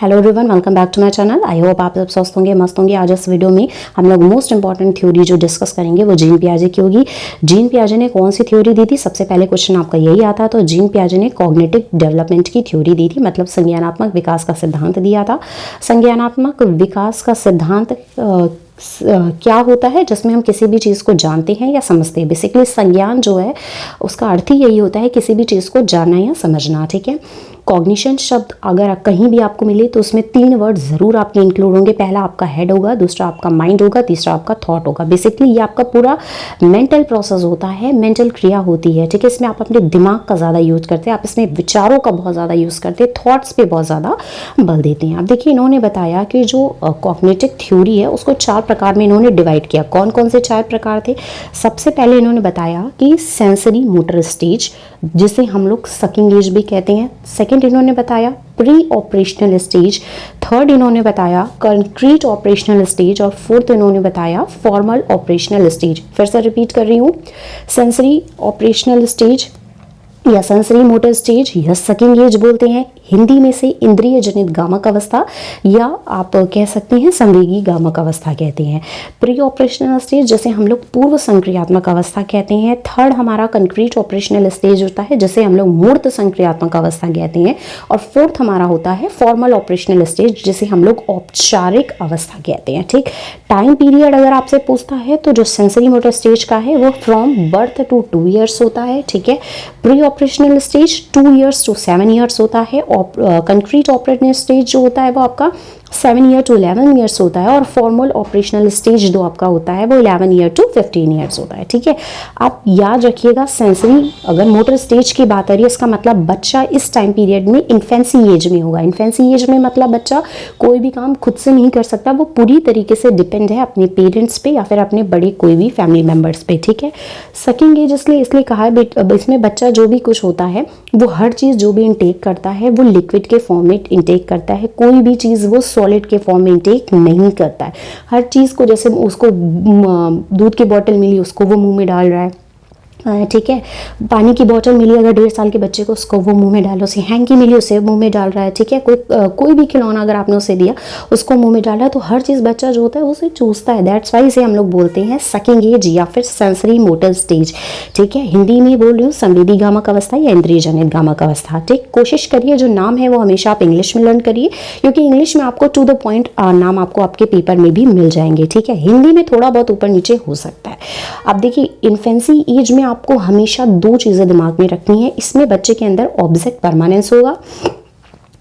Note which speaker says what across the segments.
Speaker 1: Hello everyone, welcome back to my channel. I hope आप सब स्वस्थ होंगे, मस्त होंगे। आज इस वीडियो में हम लोग मोस्ट इंपॉर्टेंट थ्योरी जो डिस्कस करेंगे वो जीन पियाजे की होगी। जीन पियाजे ने कौन सी थ्योरी दी थी? सबसे पहले क्वेश्चन आपका यही आता। तो जीन पियाजे ने कॉग्निटिव डेवलपमेंट की थ्योरी दी थी, मतलब संज्ञानात्मक विकास का सिद्धांत दिया था। संज्ञानात्मक विकास का सिद्धांत क्या होता है? जिसमें हम किसी भी चीज़ को जानते हैं या समझते हैं। बेसिकली संज्ञान जो है उसका अर्थ ही यही होता है किसी भी चीज़ को जानना या समझना। ठीक है। कॉग्निशन शब्द अगर कहीं भी आपको मिले तो उसमें 3 वर्ड ज़रूर आपके इंक्लूड होंगे। पहला आपका हेड होगा, दूसरा आपका माइंड होगा, तीसरा आपका थॉट होगा। बेसिकली ये आपका पूरा मेंटल प्रोसेस होता है, मेंटल क्रिया होती है। ठीक है। इसमें आप अपने दिमाग का ज़्यादा यूज करते हैं, आप इसमें विचारों का बहुत ज़्यादा यूज़ करते हैं, थॉट्स पे बहुत ज़्यादा बल देते हैं। अब देखिए, इन्होंने बताया कि जो कॉग्निटिव थ्योरी है उसको 4 प्रकार में इन्होंने डिवाइड किया। कौन कौन से 4 प्रकार थे? सबसे पहले इन्होंने बताया कि सेंसरी मोटर स्टेज, जिसे हम लोग सकिंग एज भी कहते हैं। सेकंड इन्होंने बताया प्री ऑपरेशनल स्टेज। थर्ड इन्होंने बताया कंक्रीट ऑपरेशनल स्टेज। और फोर्थ इन्होंने बताया फॉर्मल ऑपरेशनल स्टेज। फिर से रिपीट कर रही हूँ, सेंसरी ऑपरेशनल स्टेज या सेंसरी मोटर स्टेज या सकिंग एज बोलते हैं। हिंदी में से इंद्रिय जनित गामक अवस्था या आप कह सकते हैं संवेगी गामक अवस्था कहते हैं। प्री ऑपरेशनल स्टेज जैसे हम लोग पूर्व संक्रियात्मक अवस्था कहते हैं। थर्ड हमारा कंक्रीट ऑपरेशनल स्टेज होता है जिसे हम लोग मूर्त संक्रियात्मक अवस्था कहते हैं। और फोर्थ हमारा होता है फॉर्मल ऑपरेशनल स्टेज जिसे हम लोग औपचारिक अवस्था कहते हैं। ठीक। टाइम पीरियड अगर आपसे पूछता है तो जो सेंसरी मोटर स्टेज का है वो फ्रॉम बर्थ टू 2 ईयर्स होता है। ठीक है। Pre operational stage 2 years to 7 years होता है। कंक्रीट ऑपरेशनल स्टेज जो होता है वो आपका 7 ईयर टू 11 ईयर्स होता है। और फॉर्मल ऑपरेशनल स्टेज जो आपका होता है वो 11 ईयर टू 15 ईयर्स होता है। ठीक है। आप याद रखिएगा, सेंसरी अगर मोटर स्टेज की बात आ रही है इसका मतलब बच्चा इस टाइम पीरियड में इन्फेंसी एज में होगा। इन्फेंसी एज में मतलब बच्चा कोई भी काम खुद से नहीं कर सकता, वो पूरी तरीके से डिपेंड है अपने पेरेंट्स पे या फिर अपने बड़े कोई भी फैमिली मेम्बर्स पे। ठीक है। सकिंग एज इसलिए कहा है इसमें बच्चा जो भी कुछ होता है वो हर चीज़ जो भी इंटेक करता है वो लिक्विड के फॉर्म में इंटेक करता है। कोई भी चीज़ वो सॉलिड के फॉर्म में इंटेक नहीं करता है। हर चीज़ को, जैसे उसको दूध की बोतल मिली उसको वो मुंह में डाल रहा है। ठीक है। पानी की बोतल मिली अगर 1.5 साल के बच्चे को, उसको वो मुंह में डालो। उसे हैंकी मिली उसे मुंह में डाल रहा है। ठीक है। कोई भी खिलौना अगर आपने उसे दिया उसको मुंह में डाल रहा है। तो हर चीज़ बच्चा जो होता है उसे चूसता है। दैट्स वाई इसे हम लोग बोलते हैं सकिंग एज या फिर सेंसरी मोटर स्टेज। ठीक है। हिंदी में बोल रही हूँ संवेदी गामक अवस्था या इंद्रिय जनित गामक अवस्था। ठीक। कोशिश करिए जो नाम है वो हमेशा आप इंग्लिश में लर्न करिए, क्योंकि इंग्लिश में आपको टू द पॉइंट नाम आपको आपके पेपर में भी मिल जाएंगे। ठीक है। हिंदी में थोड़ा बहुत ऊपर नीचे हो सकता है। अब देखिए, इन्फेंसी एज में आपको हमेशा 2 चीज़ें दिमाग में रखनी है। इसमें बच्चे के अंदर ऑब्जेक्ट परमानेंस होगा,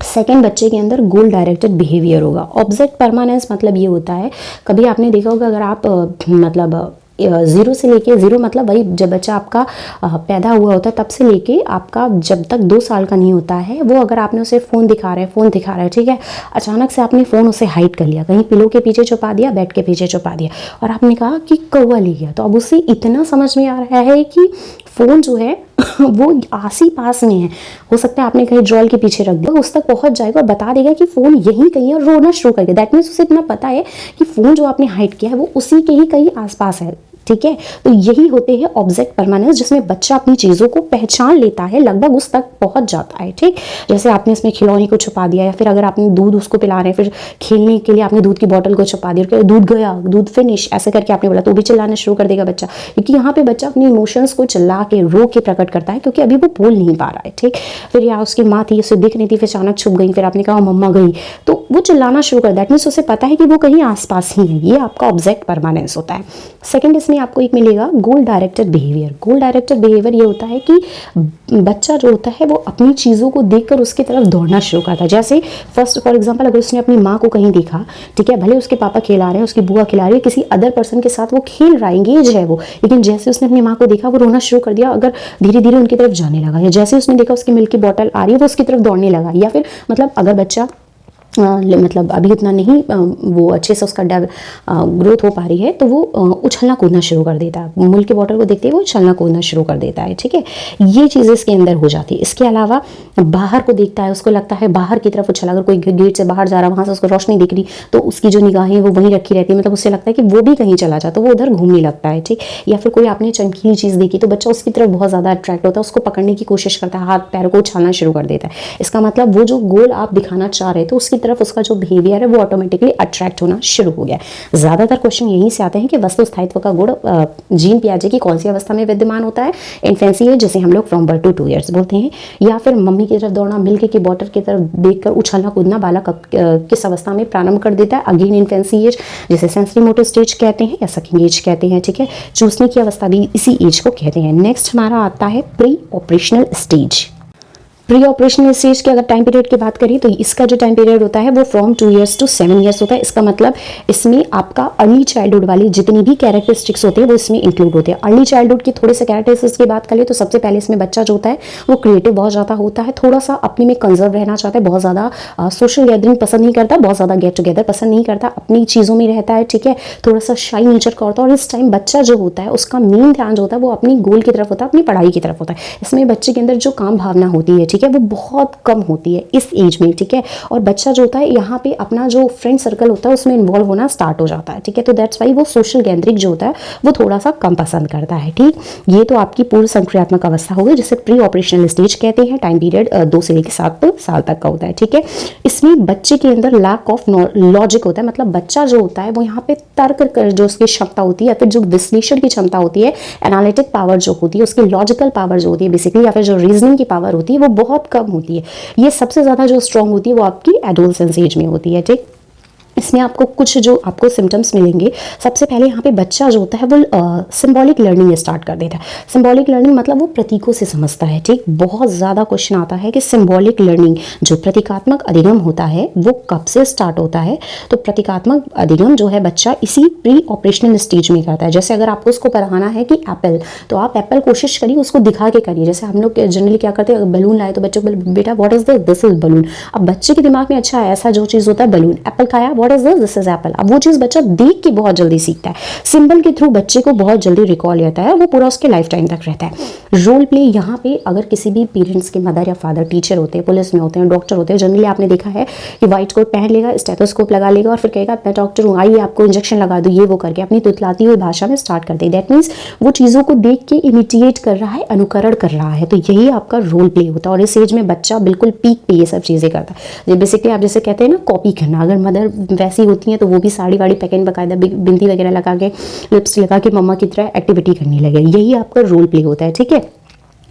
Speaker 1: सेकेंड बच्चे के अंदर गोल डायरेक्टेड बिहेवियर होगा। ऑब्जेक्ट परमानेंस मतलब ये होता है, कभी आपने देखा होगा अगर आप मतलब 0 से लेके 0 मतलब वही जब बच्चा आपका पैदा हुआ होता है तब से लेके आपका जब तक 2 साल का नहीं होता है, वो अगर आपने उसे फ़ोन दिखा रहे हैं, ठीक है, अचानक से आपने फ़ोन उसे हाइड कर लिया, कहीं पिलो के पीछे छुपा दिया, बेड के पीछे छुपा दिया और आपने कहा कि कौवा ले गया, तो अब उसे इतना समझ में आ रहा है कि फ़ोन जो है वो आस ही पास में है। हो सकता है आपने कहीं ड्रॉल के पीछे रख दिया, उस तक पहुंच जाएगा और बता देगा कि फ़ोन यहीं कहीं है और रोना शुरू कर देगा। दैट मीन्स उसे इतना पता है कि फ़ोन जो आपने हाइड किया है वो उसी के ही कहीं आसपास है। ठीक है। तो यही होते हैं ऑब्जेक्ट परमानेंस, जिसमें बच्चा अपनी चीज़ों को पहचान लेता है, लगभग उस तक पहुंच जाता है। ठीक। जैसे आपने इसमें खिलौने को छुपा दिया या फिर अगर आपने दूध उसको पिला रहे हैं, फिर खेलने के लिए आपने दूध की बोतल को छुपा दिया, दूध गया, दूध फिनिश ऐसे करके आपने बोला तो भी चिल्लाना शुरू कर देगा बच्चा, क्योंकि यहाँ पे बच्चा अपने इमोशंस को चिल्ला के रो के प्रकट करता है, क्योंकि अभी वो बोल नहीं पा रहा है। ठीक। फिर या उसकी माँ थी, उसे दिख नहीं थी, फिर अचानक छुप गई, फिर आपने कहा मम्मा गई, तो वो चिल्लाना शुरू कर। दैट मीन्स उसे पता है कि वो कहीं आसपास ही है। ये आपका ऑब्जेक्ट परमानेंस होता है। सेकंड इसमें आपको एक मिलेगा गोल डायरेक्टेड बिहेवियर। गोल डायरेक्टेड बिहेवियर ये होता है कि बच्चा जो होता है वो अपनी चीज़ों को देखकर उसकी तरफ दौड़ना शुरू करता है। जैसे फर्स्ट फॉर एग्जांपल अगर उसने अपनी माँ को कहीं देखा, ठीक है, भले उसके पापा खिला रहे हैं, उसकी बुआ खिला रही है, किसी अदर पर्सन के साथ वो खेल रहा है, एंगेज है वो, लेकिन जैसे उसने अपनी माँ को देखा वो रोना शुरू कर दिया, अगर धीरे धीरे उनकी तरफ जाने लगा, या जैसे उसने देखा उसकी मिल्क की बोतल आ रही है वो उसकी तरफ दौड़ने लगा, या फिर मतलब अगर बच्चा मतलब अभी इतना नहीं वो अच्छे से उसका ग्रोथ हो पा रही है तो वो उछलना कूदना शुरू कर देता है, मिल्क की बॉटल को देखते ही वो उछलना कूदना शुरू कर देता है। ठीक है। ये चीज़ें इसके अंदर हो जाती है। इसके अलावा बाहर को देखता है, उसको लगता है बाहर की तरफ उछला, अगर कोई गेट से बाहर जा रहा है वहाँ से उसको रोशनी दिख रही तो उसकी जो निगाहें वो वहीं रखी रहती है, मतलब उससे लगता है कि वो भी कहीं चला जाता, तो वो उधर घूमने लगता है। ठीक। या फिर कोई आपने चमकीली चीज़ देखी तो बच्चा उसकी तरफ बहुत ज़्यादा अट्रैक्ट होता है, उसको पकड़ने की कोशिश करता है, हाथ पैर को उछालना शुरू कर देता है। इसका मतलब वो जो गोल आप दिखाना चाह रहे थे उसकी तरफ उसका जो बिहेवियर है वो ऑटोमेटिकली अट्रैक्ट होना शुरू हो गया। ज़्यादातर क्वेश्चन यहीं से आते हैं कि वस्तु स्थायित्व का गुण जीन पियाजे की कौन सी अवस्था में विद्यमान होता है। इन्फेंसी एज, जिसे हम लोग फ्रॉम बर्थ टू 2 ईयर्स बोलते हैं, या फिर मम्मी की तरफ दौड़ना, मिल्क की बॉटल की तरफ देखकर उछलना कूदना बालक किस अवस्था में प्रारंभ कर देता है। अगेन इन्फेंसी एज, जिसे सेंसरी मोटर स्टेज कहते हैं या सकिंग एज कहते हैं, ठीक है। चूसने की अवस्था भी इसी एज को कहते हैं। नेक्स्ट हमारा आता है pre operational stage. Pre operational stage के अगर टाइम पीरियड की बात करें तो इसका जो टाइम पीरियड होता है वो फ्रॉम 2 ईयर्स टू 7 ईयर्स होता है। इसका मतलब इसमें आपका अर्ली चाइल्डहुड वाली जितनी भी कैरेक्टरिस्टिक्स होते हैं वो इसमें इंक्लूड होते हैं। अर्ली चाइल्डहुड की थोड़े से कैरेक्टरिस्टिक्स की बात करें तो सबसे पहले इसमें बच्चा जो होता है वो क्रिएटिव बहुत ज़्यादा होता है, थोड़ा सा अपने में कंजर्व रहना चाहता है, बहुत ज़्यादा सोशल गैदरिंग पसंद नहीं करता, बहुत ज़्यादा गेट टुगेदर पसंद नहीं करता, अपनी चीज़ों में रहता है, ठीक है। थोड़ा सा शाई नेचर का होता है और इस टाइम बच्चा जो होता है उसका मेन ध्यान जो होता है वो अपनी गोल की तरफ होता है, अपनी पढ़ाई की तरफ होता है। इसमें बच्चे के अंदर जो काम भावना होती है, ठीक है, वो बहुत कम होती है इस एज में, ठीक है। और बच्चा जो होता है यहाँ पे अपना जो फ्रेंड सर्कल होता है उसमें इन्वॉल्व होना स्टार्ट हो जाता है, ठीक है। तो दैट्स वाई वो सोशल गैदरिंग जो होता है वो थोड़ा सा कम पसंद करता है, ठीक। ये तो आपकी पूर्व संक्रियात्मक अवस्था हो गई जिसे प्री ऑपरेशनल स्टेज कहते हैं। टाइम पीरियड 2 से लेकर 7 साल तक का होता है, ठीक है। इसमें बच्चे के अंदर लैक ऑफ लॉजिक होता है, मतलब बच्चा जो होता है वो यहाँ पे तर्क कर जो उसकी क्षमता होती है या फिर जो विश्लेषण की क्षमता होती है, एनालिटिक पावर जो होती है, उसकी लॉजिकल पावर जो होती है बेसिकली, या फिर जो रीजनिंग की पावर होती है वो बहुत कम होती है। ये सबसे ज़्यादा जो स्ट्रॉन्ग होती है वो आपकी एडोलसेंस एज में होती है, ठीक। इसमें आपको कुछ जो आपको सिम्टम्स मिलेंगे। सबसे पहले यहाँ पे बच्चा जो होता है वो सिंबॉलिक लर्निंग स्टार्ट कर देता है। सिंबॉलिक लर्निंग मतलब वो प्रतीकों से समझता है, ठीक। बहुत ज़्यादा क्वेश्चन आता है कि सिंबॉलिक लर्निंग जो प्रतीकात्मक अधिगम होता है वो कब से स्टार्ट होता है। तो प्रतीकात्मक अधिगम जो है बच्चा इसी प्री ऑपरेशनल स्टेज में करता है। जैसे अगर आपको उसको पढ़ाना है कि एप्पल, तो आप एप्पल कोशिश करिए उसको दिखा के करिए। जैसे हम लोग जनरली क्या करते हैं, बलून लाए तो बच्चों को बेटा what is this is balloon. अब बच्चे के दिमाग में अच्छा है ऐसा जो चीज़ होता है बलून, एप्पल खाया what is this is Apple. अब वो चीज़ बच्चा देख के बहुत जल्दी सीखता है, सिंबल के थ्रू बच्चे को बहुत जल्दी रिकॉल रहता है, वो पूरा उसके लाइफ टाइम तक रहता है। रोल प्ले यहाँ पे अगर किसी भी पेरेंट्स के मदर या फादर टीचर होते हैं, पुलिस में होते हैं, डॉक्टर होते हैं, जनरली आपने देखा है कि व्हाइट कोट पहन लेगा, स्टेथोस्कोप लगा लेगा और फिर कहेगा मैं डॉक्टर हूँ, आइए आपको इंजेक्शन लगा दो, ये वो करके अपनी तुतलाती हुई भाषा में स्टार्ट कर दे। दैट मीन्स वो चीज़ों को देख के इमिटिएट कर रहा है, अनुकरण कर रहा है। तो यही आपका रोल प्ले होता है और इस एज में बच्चा बिल्कुल पीक पे ये सब चीज़ें करता है। बेसिकली आप जैसे कहते हैं ना कॉपी करना, अगर मदर वैसी होती है तो वो भी साड़ी वाड़ी पहन बकायदा बिंदी वगैरह लगा के लिप्स लगा के मम्मा की तरह एक्टिविटी करने लगे। यही आपका रोल प्ले होता है, ठीक है।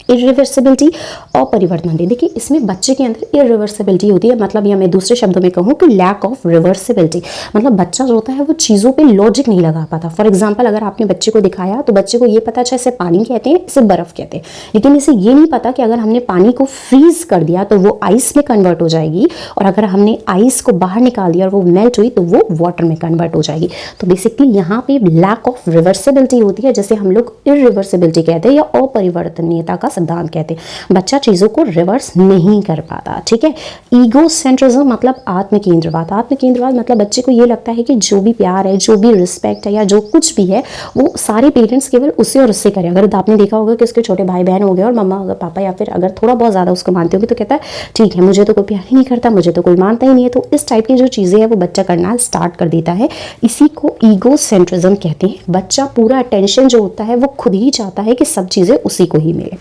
Speaker 1: इरिवर्सिबिलिटी अपरिवर्तनशील, देखिए इसमें बच्चे के अंदर इरिवर्सिबिलिटी होती है, मतलब या मैं दूसरे शब्दों में कहूँ कि लैक ऑफ रिवर्सिबिलिटी, मतलब बच्चा जो होता है वो चीज़ों पे लॉजिक नहीं लगा पाता। फॉर एग्जांपल अगर आपने बच्चे को दिखाया तो बच्चे को ये पता अच्छा इसे पानी कहते हैं, इसे बर्फ़ कहते हैं, लेकिन इसे ये नहीं पता कि अगर हमने पानी को फ्रीज कर दिया तो वो आइस में कन्वर्ट हो जाएगी और अगर हमने आइस को बाहर निकाल दिया और वो मेल्ट हुई तो वो वाटर में कन्वर्ट हो जाएगी। तो बेसिकली यहाँ पे लैक ऑफ रिवर्सिबिलिटी होती है, जैसे हम लोग इरिवर्सिबिलिटी कहते हैं या अपरिवर्तनीयता का सिद्धांत कहते हैं। बच्चा चीज़ों को रिवर्स नहीं कर पाता, ठीक है। ईगोसेंट्रिज्म मतलब आत्मकेंद्रवाद। आत्मकेंद्रवाद मतलब बच्चे को ये लगता है कि जो भी प्यार है, जो भी रिस्पेक्ट है या जो कुछ भी है वो सारे पेरेंट्स केवल उससे और उससे करें। अगर आपने देखा होगा कि उसके छोटे भाई बहन हो गए और मम्मा अगर पापा या फिर अगर थोड़ा बहुत ज़्यादा उसको मानते होंगे तो कहता है ठीक है मुझे तो कोई प्यार ही नहीं करता, मुझे तो कोई मानता ही नहीं है। तो इस टाइप की जो चीज़ें हैं वो बच्चा करना स्टार्ट कर देता है, इसी को ईगोसेंट्रिज्म कहते हैं। बच्चा पूरा अटेंशन जो होता है वो खुद ही चाहता है कि सब चीज़ें उसी को ही मिले।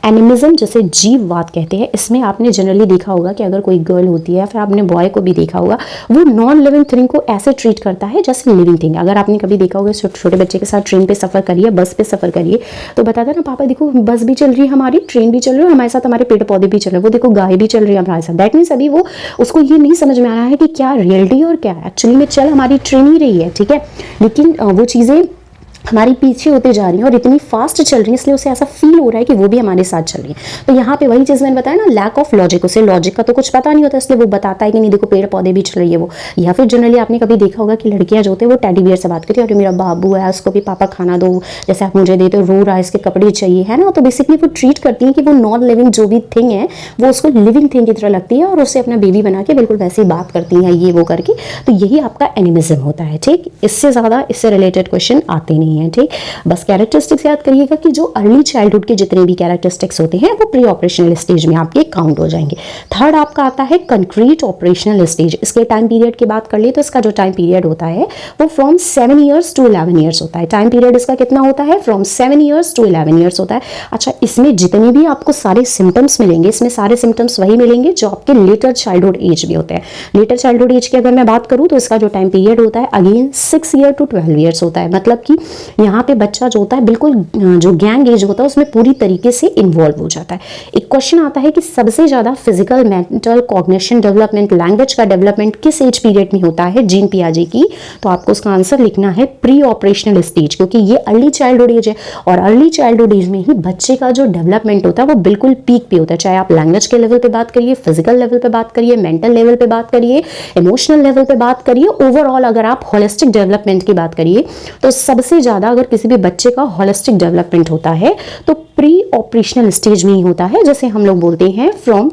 Speaker 1: एनिमिज्म जैसे जीववाद कहते हैं, इसमें आपने जनरली देखा होगा कि अगर कोई गर्ल होती है या फिर आपने बॉय को भी देखा होगा वो नॉन लिविंग थिंग को ऐसे ट्रीट करता है जैसे लिविंग थिंग। अगर आपने कभी देखा होगा छोटे बच्चे के साथ ट्रेन पे सफ़र करिए, बस पे सफ़र करिए तो बताता है ना पापा देखो बस भी चल रही है हमारी, ट्रेन भी चल रही है, हमारे साथ हमारे पेड़ पौधे भी चल रहे हैं, वो देखो गाय भी चल रही है हमारे साथ। दैट मीन्स अभी वो उसको ये नहीं समझ में आ रहा है कि क्या रियलिटी और क्या एक्चुअली में चल हमारी ट्रेन ही रही है, ठीक है। लेकिन वो चीज़ें हमारी पीछे होते जा रही हैं और इतनी फास्ट चल रही है इसलिए उसे ऐसा फील हो रहा है कि वो भी हमारे साथ चल रही है। तो यहाँ पे वही चीज़ मैंने बताया ना लैक ऑफ लॉजिक, उसे लॉजिक का तो कुछ पता नहीं होता इसलिए वो बताता है कि नहीं देखो पेड़ पौधे भी चल रही है वो। या फिर जनरली आपने कभी देखा होगा कि लड़कियाँ जो होते हैं वो टेडी बियर से बात करती है और मेरा बाबू है उसको भी पापा खाना दो, जैसे आप मुझे देते हो रो रहा है इसके कपड़े चाहिए, है ना। तो बेसिकली वो ट्रीट करती हैं कि वो नॉन लिविंग जो भी थिंग है वो उसको लिविंग थिंग की तरह लगती है और उससे अपना बेबी बना के बिल्कुल वैसे ही बात करती हैं ये वो करके। तो यही आपका एनिमिज्म होता है, ठीक। इससे ज़्यादा इससे रिलेटेड क्वेश्चन आते नहीं है। ठीक, बस कैरेक्टरिस्टिक्स याद करिएगा कि जो अर्ली चाइल्डहुड के जितने भी कैरेक्टरिस्टिक्स होते हैं वो प्री ऑपरेशनल स्टेज में आपके काउंट हो जाएंगे। थर्ड आपका आता है कंक्रीट ऑपरेशनल स्टेज। इसके टाइम पीरियड की बात कर ले तो इसका जो टाइम पीरियड होता है वो फ्रॉम 7 ईयर्स टू 11 ईयर्स होता है। टाइम पीरियड इसका कितना होता है? फ्रॉम 7 ईयर्स टू 11 ईयर्स होता है। अच्छा, इसमें जितने भी आपको सारे सिम्टम्स मिलेंगे, इसमें सारे सिम्टम्स वही मिलेंगे जो आपके लेटर चाइल्डहुड एज में होते हैं। लेटर चाइल्डहुड एज की अगर मैं बात करूं तो इसका जो टाइम पीरियड होता है अगेन 6 ईयर टू 12 ईयर्स होता है। मतलब कि यहाँ पे बच्चा जो होता है बिल्कुल जो गैंग एज होता है उसमें पूरी तरीके से इन्वॉल्व हो जाता है। एक क्वेश्चन आता है कि सबसे ज्यादा physical, mental, cognition development, language का डेवलपमेंट किस एज पीरियड में होता है जीन पियाजे की? तो आपको उसका आंसर लिखना है प्री ऑपरेशनल स्टेज, क्योंकि ये अर्ली चाइल्डहुड एज है और अर्ली चाइल्डहुड एज में ही बच्चे का जो डेवलपमेंट होता है वो बिल्कुल पीक पे होता है। चाहे आप लैंग्वेज के लेवल पे बात करिए, फिजिकल लेवल पे बात करिए, मेंटल लेवल पे बात करिए, इमोशनल लेवल पे बात करिए, ओवरऑल अगर आप होलिस्टिक डेवलपमेंट की बात करिए तो सबसे ज्यादा अगर किसी भी बच्चे का होलिस्टिक डेवलपमेंट होता है तो प्री ऑपरेशनल स्टेज में ही होता है, जैसे हम लोग बोलते हैं फ्रॉम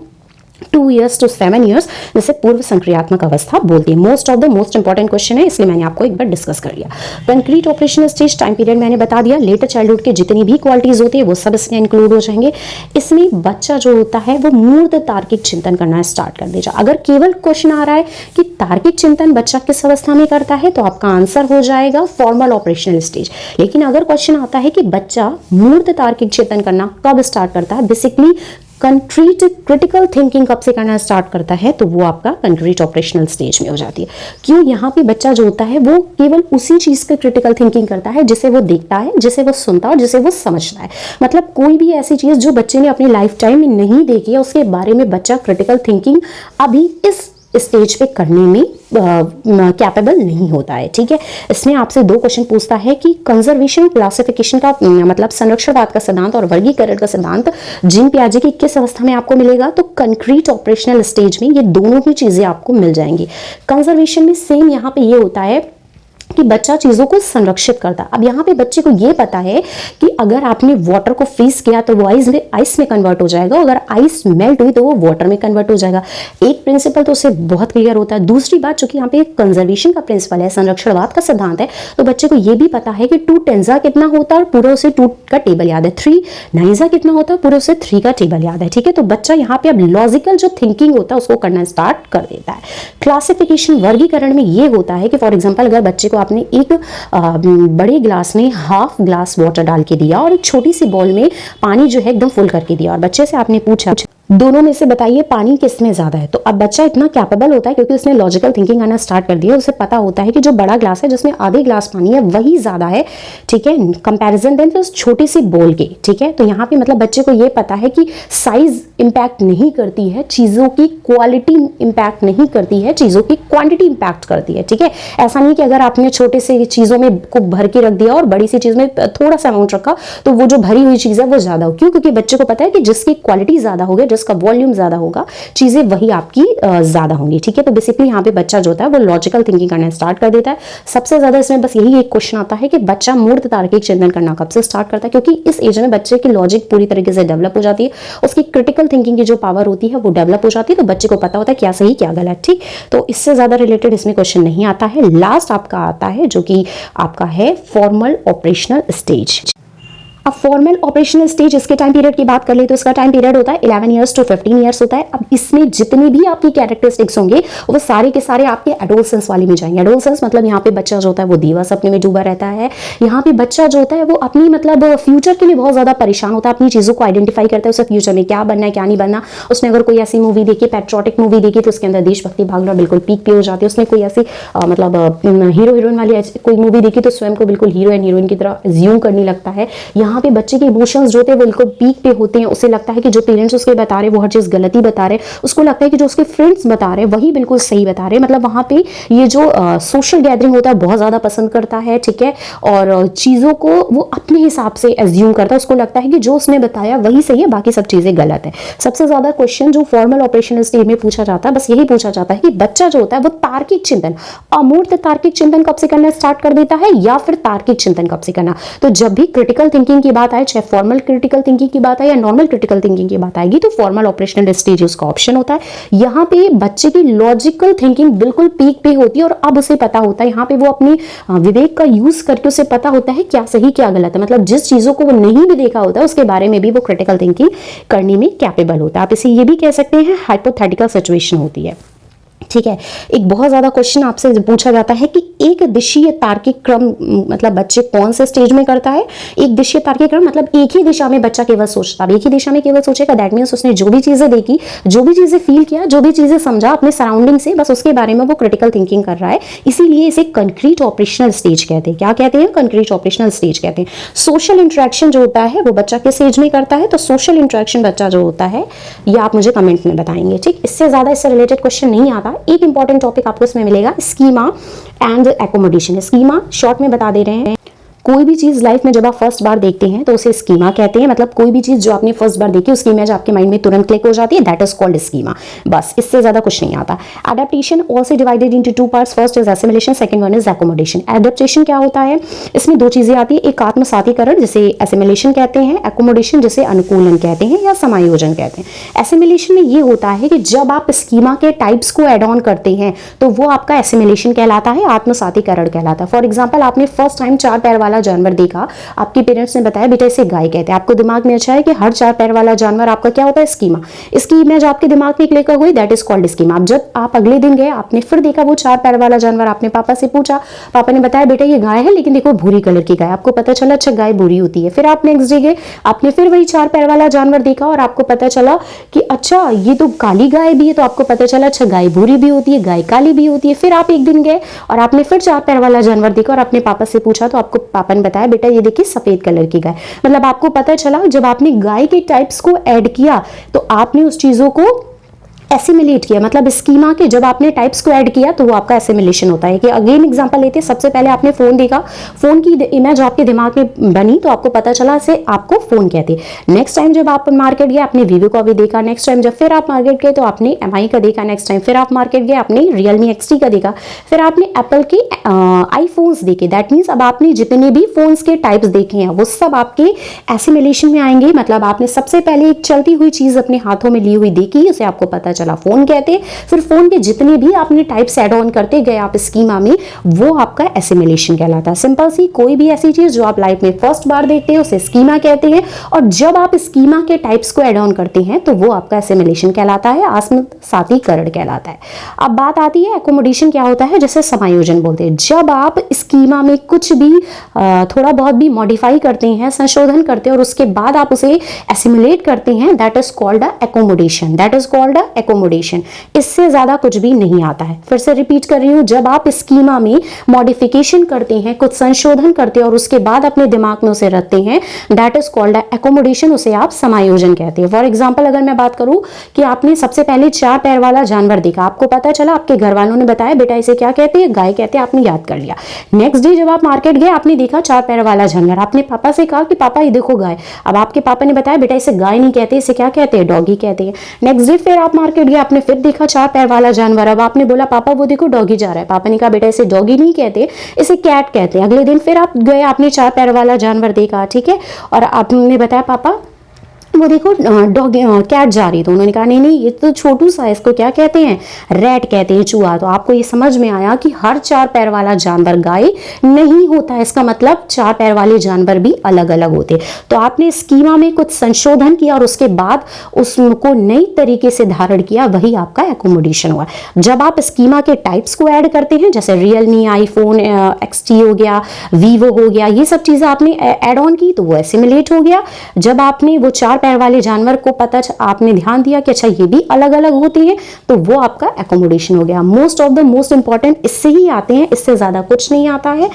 Speaker 1: 2 ईयर्स टू 7 ईयर्स, जैसे पूर्व संक्रियात्मक अवस्था बोलते हैं। मोस्ट इंपॉर्टेंट क्वेश्चन है, इसलिए मैंने आपको एक बार डिस्कस कर लिया। Concrete operational stage time period मैंने बता दिया। लेटर चाइल्डहुड के जितनी भी क्वालिटीज होती है वो सब इसमें इंक्लूड हो जाएंगे। इसमें बच्चा जो होता है वो मूर्त तार्किक चिंतन करना स्टार्ट कर देगा। अगर केवल क्वेश्चन आ रहा है कि तार्किक चिंतन बच्चा किस अवस्था में करता है तो आपका आंसर हो जाएगा फॉर्मल ऑपरेशनल स्टेज। लेकिन अगर क्वेश्चन आता है कि बच्चा मूर्त तार्किक चिंतन करना कब स्टार्ट करता है, बेसिकली कंक्रीट क्रिटिकल थिंकिंग कब से करना स्टार्ट करता है, तो वो आपका कंक्रीट ऑपरेशनल स्टेज में हो जाती है। क्यों? यहाँ पे बच्चा जो होता है वो केवल उसी चीज का क्रिटिकल थिंकिंग करता है जिसे वो देखता है, जिसे वो सुनता है और जिसे वो समझता है। मतलब कोई भी ऐसी चीज जो बच्चे ने अपनी लाइफ टाइम में नहीं देखी है उसके बारे में बच्चा क्रिटिकल थिंकिंग अभी इस स्टेज पे करने में कैपेबल नहीं होता है। ठीक है, इसमें आपसे 2 क्वेश्चन पूछता है कि कंजर्वेशन क्लासिफिकेशन का मतलब संरक्षणवाद का सिद्धांत और वर्गीकरण का सिद्धांत जीन पियाजे की किस अवस्था में आपको मिलेगा? तो कंक्रीट ऑपरेशनल स्टेज में ये दोनों ही चीजें आपको मिल जाएंगी। कंजर्वेशन में सेम यहाँ पे ये होता है कि बच्चा चीजों को संरक्षित करता। अब यहाँ पे बच्चे को ये पता है कि अगर आपने वाटर को फ्रीज किया तो वो आइस में कन्वर्ट हो जाएगा, अगर आइस मेल्ट हुई तो वो वाटर में कन्वर्ट हो जाएगा। एक प्रिंसिपल तो उससे बहुत क्लियर होता है। दूसरी बात, चूंकि यहाँ पे कंजर्वेशन का प्रिंसिपल है, संरक्षणवाद का सिद्धांत है, तो बच्चे को ये भी पता है कि 2 टेंजा कितना होता है और पूरा उसे 2 का टेबल याद है, 3 नाइजा कितना होता है, पूरा उसे 3 का टेबल याद है। ठीक है, तो बच्चा यहाँ पे अब लॉजिकल जो थिंकिंग होता है उसको करना स्टार्ट कर देता है। क्लासिफिकेशन वर्गीकरण में ये होता है कि फॉर एग्जाम्पल अगर बच्चे को आपने एक बड़े ग्लास में हाफ ग्लास वाटर डाल के दिया और एक छोटी सी बॉल में पानी जो है एकदम फुल करके दिया और बच्चे से आपने पूछा दोनों में से बताइए पानी किस में ज्यादा है, तो अब बच्चा इतना कैपेबल होता है क्योंकि उसने लॉजिकल थिंकिंग करना स्टार्ट कर दिया, उसे पता होता है कि जो बड़ा ग्लास है जिसमें आधे ग्लास पानी है वही ज्यादा है। ठीक है, कंपैरिजन देन उस छोटी सी बोल के। ठीक है, तो यहाँ पे मतलब बच्चे को ये पता है कि साइज इंपैक्ट नहीं करती है, चीजों की क्वालिटी इंपैक्ट नहीं करती है, चीजों की क्वांटिटी इंपैक्ट करती है। ठीक है, ऐसा नहीं कि अगर आपने छोटे से चीजों में को भर के रख दिया और बड़ी सी चीज में थोड़ा सा अमाउंट रखा तो वो जो भरी हुई चीज है वो ज्यादा हो। क्यों? क्योंकि बच्चे को पता है कि जिसकी क्वालिटी ज्यादा होगी, जिसका वॉल्यूम ज्यादा होगा, चीजें वही आपकी ज्यादा होंगी। ठीक है, तो बेसिकली यहाँ पे बच्चा जो होता है वो लॉजिकल थिंकिंग करना स्टार्ट कर देता है। सबसे ज्यादा इसमें बस यही एक क्वेश्चन आता है कि बच्चा मूर्त तार्किक चिंतन करना कब से स्टार्ट करता है, क्योंकि इस एज में बच्चे की लॉजिक पूरी तरीके से डेवलप हो जाती है, उसकी क्रिटिकल थिंकिंग की जो पावर होती है वो डेवलप हो जाती है, तो बच्चे को पता होता है क्या सही क्या गलत। ठीक, तो इससे ज्यादा रिलेटेड इसमें क्वेश्चन नहीं आता है। लास्ट आपका आता है जो कि आपका है फॉर्मल ऑपरेशनल स्टेज। अब फॉर्मल ऑपरेशनल स्टेज, इसके टाइम पीरियड की बात कर ले तो इसका टाइम पीरियड होता है 11 ईयर्स टू 15 ईयर्स होता है। अब इसमें जितने भी आपकी कैरेक्टरिस्टिक्स होंगे वो सारे के सारे आपके एडोलसेंस वाले में जाएंगे। एडोलसेंस मतलब यहाँ पे बच्चा जो होता है वो दीवा सपने में डूबा रहता है। यहाँ पे बच्चा जो होता है वो अपनी मतलब फ्यूचर के लिए बहुत ज्यादा परेशान होता है, अपनी चीजों को आइडेंटिफाई करता है, उसे फ्यूचर में क्या बनना है क्या नहीं बनना। उसने अगर कोई ऐसी मूवी देखी, पैट्रियोटिक मूवी देखी, तो उसके अंदर देशभक्ति भावना बिल्कुल पीक पे हो जाती है। उसने कोई ऐसी मतलब हीरो हीरोइन वाली कोई मूवी देखी तो स्वयं को बिल्कुल हीरो एंड हीरोइन की तरह ज्यूम करने लगता है। यहाँ पे बच्चे के इमोशंस जो होते हैं बिल्कुल पीक पे होते हैं। उसे लगता है कि जो पेरेंट्स उसके बता रहे वो हर चीज गलती बता रहे, उसको लगता है कि जो उसके फ्रेंड्स बता रहे वही बिल्कुल सही बता रहे। मतलब वहां पे ये जो सोशल गैदरिंग होता है बहुत ज्यादा पसंद करता है। ठीक है, और चीजों को वो अपने हिसाब से एज्यूम करता है, उसको लगता है कि जो उसने बताया वही सही है, बाकी सब चीजें गलत है। सबसे ज्यादा क्वेश्चन जो फॉर्मल ऑपरेशनल स्टेज में पूछा जाता है बस यही पूछा जाता है कि बच्चा जो होता है वो तार्किक चिंतन, अमूर्त तार्किक चिंतन कब से करना स्टार्ट कर देता है या फिर तार्किक चिंतन कब से करना। तो जब भी क्रिटिकल थिंकिंग की बात आए, चाहे फॉर्मल क्रिटिकल थिंकिंग की बात आए या नॉर्मल क्रिटिकल थिंकिंग की बात आएगी, तो फॉर्मल ऑपरेशनल स्टेज उसका ऑप्शन होता है। यहाँ पे बच्चे की लॉजिकल थिंकिंग बिल्कुल पीक पे होती है और अब उसे पता होता है, यहाँ पे वो अपनी विवेक का यूज करके उसे पता होता है क्या सही क्या गलत है, मतलब जिस चीजों को वो नहीं भी देखा होता है उसके बारे में भी वो क्रिटिकल थिंकिंग करने में कैपेबल होता है। आप इसे ये भी कह सकते हैं हाइपोथेटिकल सिचुएशन होती है। ठीक है, एक बहुत ज्यादा क्वेश्चन आपसे पूछा जाता है कि एक दिशीय तार्किक क्रम मतलब बच्चे कौन से स्टेज में करता है। एक दिशीय तार्किक क्रम मतलब एक ही दिशा में बच्चा केवल सोचता है, एक ही दिशा में केवल सोचेगा, दैट मीन्स उसने जो भी चीजें देखी, जो भी चीजें फील किया, जो भी चीजें समझा अपने सराउंडिंग से, बस उसके बारे में वो क्रिटिकल थिंकिंग कर रहा है। इसीलिए इसे कंक्रीट ऑपरेशनल स्टेज कहते हैं। क्या कहते हैं? कंक्रीट ऑपरेशनल स्टेज कहते हैं। सोशल इंटरेक्शन जो होता है वो बच्चा किस स्टेज में करता है, तो सोशल इंटरेक्शन बच्चा जो होता है, ये आप मुझे कमेंट में बताएंगे। ठीक, इससे ज्यादा इससे रिलेटेड क्वेश्चन नहीं आता। एक इंपॉर्टेंट टॉपिक आपको इसमें मिलेगा, schema and accommodation. Schema short में बता दे रहे हैं, कोई भी चीज लाइफ में जब आप फर्स्ट बार देखते हैं तो उसे स्कीमा कहते हैं। मतलब कोई भी चीज जो आपने फर्स्ट बार देखी उसकी इमेज आपके माइंड में तुरंत क्लिक हो जाती है, दैट इज कॉल्ड स्कीमा। बस, इससे ज्यादा कुछ नहीं आता। Adaptation also divided into two parts, first is assimilation, second one is accommodation. Adaptation क्या होता है, इसमें दो चीजें आती है, एक आत्मसातीकरण जिसे एसिमिलेशन कहते हैं, एकोमोडेशन जिसे अनुकूलन कहते हैं या समायोजन कहते हैं। एसिमिलेशन में ये होता है कि जब आप स्कीमा के टाइप्स को एड ऑन करते हैं तो वो आपका एसिमिलेशन कहलाता है, आत्मसातीकरण कहलाता है। फॉर एग्जाम्पल, आपने फर्स्ट टाइम 4 पैर वाला जानवर देखा, आपके पेरेंट्स ने बताया बेटा इसे गाय कहते हैं, आपको दिमाग में अच्छा है कि हर 4 पैर वाला जानवर आपका क्या होता है, स्कीमा। इसकी इमेज आपके दिमाग में क्लिक हो गई, दैट इज कॉल्ड स्कीमा। अब जब आप अगले दिन गए, आपने फिर देखा वो 4 पैर वाला जानवर, आपने पापा से पूछा, पापा ने बताया बेटा ये गाय है लेकिन देखो भूरी कलर की गाय, आपको पता चला अच्छा गाय भूरी होती है। फिर आप नेक्स्ट डे गए, आपने फिर वही 4 पैर वाला जानवर देखा और आपको पता चला कि अच्छा ये तो काली गाय भी है, तो आपको पता चला अच्छा गाय भूरी भी होती है, गाय काली भी होती है। फिर आप एक दिन गए और आपने फिर 4 पैर वाला जानवर देखा और अपने पापा से पूछा, तो आपको पापा ने बताया बेटा ये देखिए सफेद कलर की गाय। मतलब आपको पता चला जब आपने गाय के टाइप्स को ऐड किया तो आपने उस चीजों को एसिमिलेट किया। मतलब स्कीमा के जब आपने टाइप्स को ऐड किया तो वो आपका एसिमिलेशन होता है। कि अगेन एग्जांपल लेते हैं, सबसे पहले आपने फोन देखा, फोन की इमेज आपके दिमाग में बनी तो आपको पता चला से आपको फोन कहते हैं। नेक्स्ट टाइम जब आप मार्केट गए आपने वीवो का भी देखा, नेक्स्ट टाइम जब फिर आप मार्केट गए तो आपने एमआई का देखा, नेक्स्ट टाइम फिर आप मार्केट गए आपने रियलमी एक्सटी का देखा, फिर आपने एप्पल के आईफोन्स देखे। दैट मीन्स अब आपने जितने भी फोन्स के टाइप्स देखे हैं वो सब आपके एसिमिलेशन में आएंगे। मतलब आपने सबसे पहले एक चलती हुई चीज अपने हाथों में ली हुई देखी, उसे आपको पता चला फोन कहते हैं। फिर फोन के जितने भी आपने टाइप्स ऐड ऑन करते गए आप स्कीमा में, वो आपका एसिमिलेशन कहलाता है। सिंपल सी, कोई भी ऐसी चीज जो आप लाइफ में फर्स्ट बार देखते हैं उसे स्कीमा कहते हैं, और जब आप स्कीमा के टाइप्स को ऐड ऑन करते हैं तो वो आपका एसिमिलेशन कहलाता है, आत्मसातीकरण कहलाता है। अब बात आती है एकोमोडेशन क्या होता है, जैसे समायोजन बोलते हैं। जब आप स्कीमा में कुछ भी थोड़ा बहुत भी मॉडिफाई करते हैं, संशोधन करते हैं और उसके बाद आप उसे एसिमिलेट करते हैं, that is called a accommodation, that is called a accommodation. इससे ज्यादा कुछ भी नहीं आता है। फिर से रिपीट कर रही हूं, जब आप स्कीमा में मॉडिफिकेशन करते हैं, कुछ संशोधन करते हैं और उसके बाद अपने दिमाग में उसे रखते हैं, दैट इज कॉल्ड एकोमोडेशन, उसे आप समायोजन कहते हैं। फॉर एग्जांपल अगर मैं बात करूं कि आपने सबसे पहले 4 पैर वाला जानवर देखा, आपको पता चला, आपके घर वालों ने बताया बेटा इसे क्या कहते हैं, गाय कहते हैं, आपने याद कर लिया। नेक्स्ट डे जब आप मार्केट गए आपने देखा 4 पैर वाला जानवर, आपने पापा से कहा कि पापा ये देखो गाय। अब आपके पापा ने बताया बेटा इसे गाय नहीं कहते, इसे क्या कहते हैं, डॉगी कहते हैं। नेक्स्ट डे फिर आप मार्केट गए, आपने फिर देखा 4 पैर वाला जानवर, अब आपने बोला पापा वो देखो डॉगी जा रहा है। पापा ने कहा बेटा इसे डॉगी नहीं कहते, इसे कैट कहते हैं। अगले दिन फिर आप गए, आपने 4 पैर वाला जानवर देखा, ठीक है, और आपने बताया पापा वो देखो डॉगी कैट जा रही, तो उन्होंने कहा नहीं नहीं ये तो छोटू सा है, इसको क्या कहते हैं, रैट कहते हैं, चूहा। तो आपको ये समझ में आया कि हर 4 पैर वाला जानवर गाय नहीं होता है, इसका मतलब 4 पैर वाले जानवर भी अलग अलग होते। तो आपने स्कीमा में कुछ संशोधन किया और उसके बाद उसको नई तरीके से धारण किया, वही आपका एकोमोडेशन हुआ। जब आप स्कीमा के टाइप्स को ऐड करते हैं, जैसे रियलमी, आईफोन एक्सटी हो गया, वीवो हो गया, ये सब चीजें आपने ऐड ऑन की तो वो एसिमिलेट हो गया। जब आपने वो 4 पैर वाले जानवर को आपने ध्यान दिया कि अच्छा ये भी अलग अलग होते हैं, तो वो आपका एकोमोडेशन हो गया। Most of the most important इससे ही आते हैं, इससे ज्यादा कुछ नहीं आता है।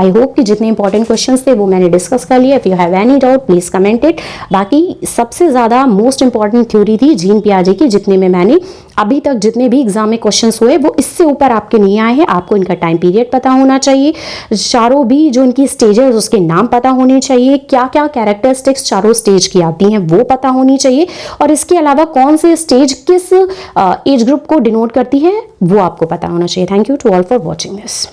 Speaker 1: आई होप कि जितने इंपॉर्टेंट क्वेश्चंस थे वो मैंने डिस्कस कर लिया। If you have any doubt please comment it. बाकी सबसे ज्यादा मोस्ट इंपॉर्टेंट थ्योरी थी जीन पियाजे की, जितने में मैंने अभी तक जितने भी एग्जाम में क्वेश्चंस हुए वो इससे ऊपर आपके नहीं आए हैं। आपको इनका टाइम पीरियड पता होना चाहिए, चारों भी जो इनकी स्टेजेस उसके नाम पता होने चाहिए, क्या क्या कैरेक्टरिस्टिक्स चारों स्टेज की आती हैं वो पता होनी चाहिए, और इसके अलावा कौन से स्टेज किस एज ग्रुप को डिनोट करती है वो आपको पता होना चाहिए। Thank you to all for watching this.